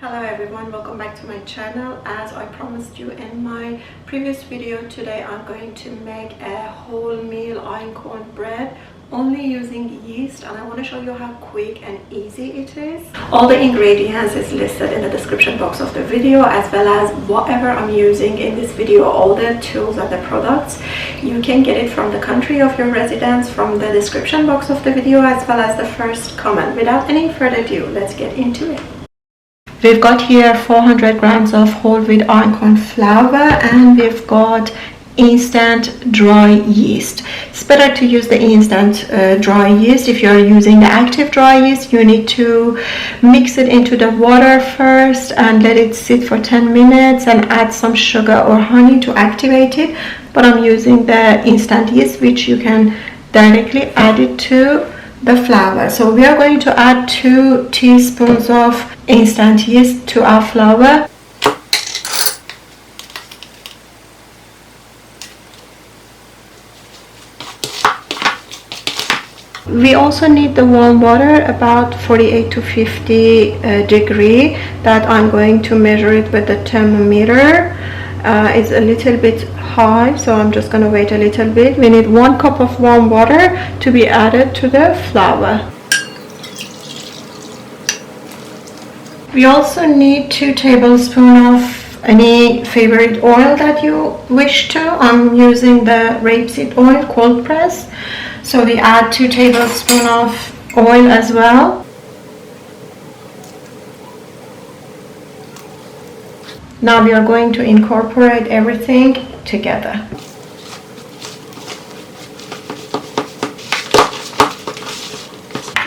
Hello everyone, welcome back to my channel. As I promised you in my previous video, today I'm going to make a wholemeal einkorn bread only using yeast, and I want to show you how quick and easy it is. All the ingredients is listed in the description box of the video, as well as whatever I'm using in this video, all the tools and the products. You can get it from the country of your residence, from the description box of the video, as well as the first comment. Without any further ado, let's get into it. We've got here 400 grams of whole wheat einkorn flour, and we've got instant dry yeast. It's better to use the instant dry yeast. If you're using the active dry yeast, you need to mix it into the water first and let it sit for 10 minutes and add some sugar or honey to activate it. But I'm using the instant yeast, which you can directly add it to the flour. So we are going to add 2 teaspoons of instant yeast to our flour. We also need the warm water, about 48 to 50 degree, that I'm going to measure it with the thermometer. It's a little bit high, so I'm just going to wait a little bit. We need 1 cup of warm water to be added to the flour. We also need 2 tablespoons of any favorite oil that you wish to. I'm using the rapeseed oil, cold press. So we add 2 tablespoons of oil as well. Now we are going to incorporate everything together.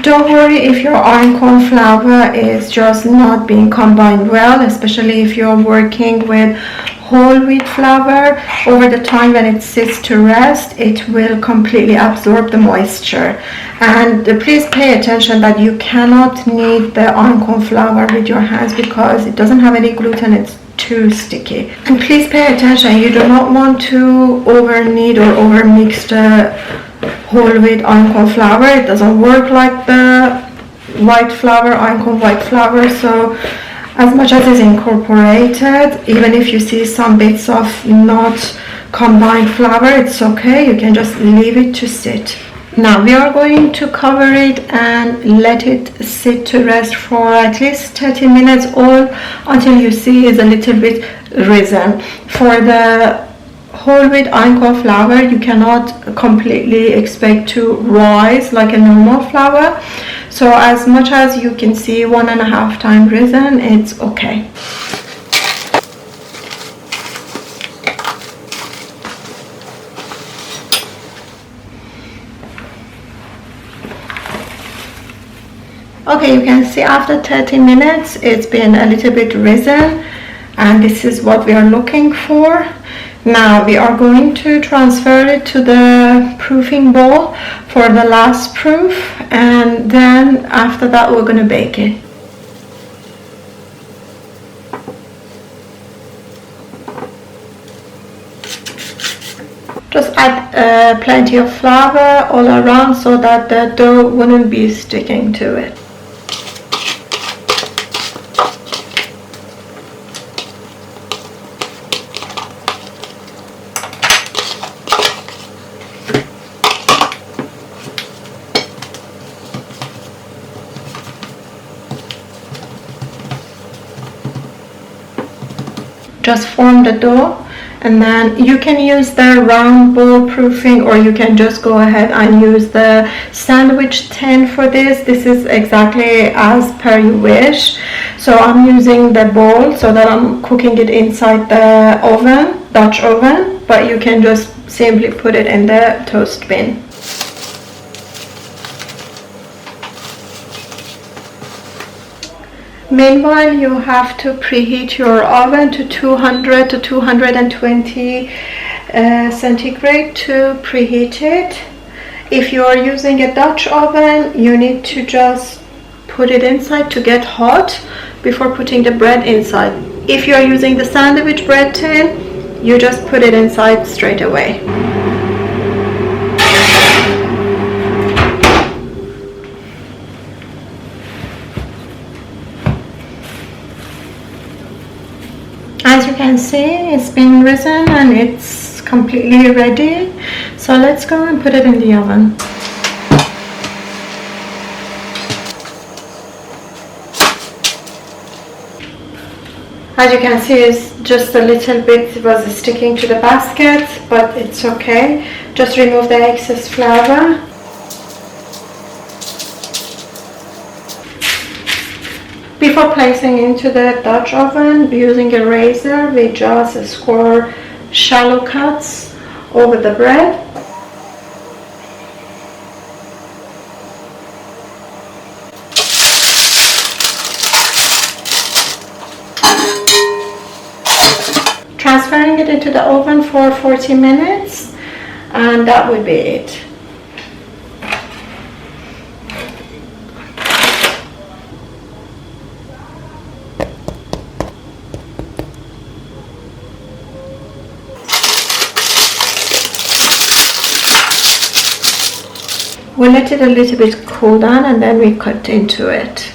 Don't worry if your einkorn flour is just not being combined well, especially if you're working with whole wheat flour. Over the time when it sits to rest, it will completely absorb the moisture. And please pay attention that you cannot knead the einkorn flour with your hands because it doesn't have any gluten. It's too sticky. And please pay attention, you do not want to over knead or over mix the whole wheat einkorn flour. It doesn't work like the white flour, einkorn white flour. So as much as is incorporated, even if you see some bits of not combined flour, it's okay, you can just leave it to sit. Now we are going to cover it and let it sit to rest for at least 30 minutes, or until you see it's a little bit risen. For the whole wheat einkorn flour, you cannot completely expect to rise like a normal flour. So as much as you can see 1.5 times risen, it's okay. Okay, you can see after 30 minutes it's been a little bit risen, and this is what we are looking for. Now we are going to transfer it to the proofing bowl for the last proof, and then after that we're going to bake it. Just add plenty of flour all around so that the dough wouldn't be sticking to it. Just form the dough, and then you can use the round bowl proofing, or you can just go ahead and use the sandwich tin for this. This is exactly as per you wish. So I'm using the bowl so that I'm cooking it inside the oven, Dutch oven, but you can just simply put it in the toast bin. Meanwhile, you have to preheat your oven to 200 to 220 centigrade to preheat it. If you are using a Dutch oven, you need to just put it inside to get hot before putting the bread inside. If you are using the sandwich bread tin, you just put it inside straight away. As you can see, it's been risen and it's completely ready. So let's go and put it in the oven. As you can see, it's just a little bit was sticking to the basket, but it's okay. Just remove the excess flour. Before placing into the Dutch oven, using a razor, we just score shallow cuts over the bread. Transferring it into the oven for 40 minutes, and that would be it. We let it a little bit cool down and then we cut into it.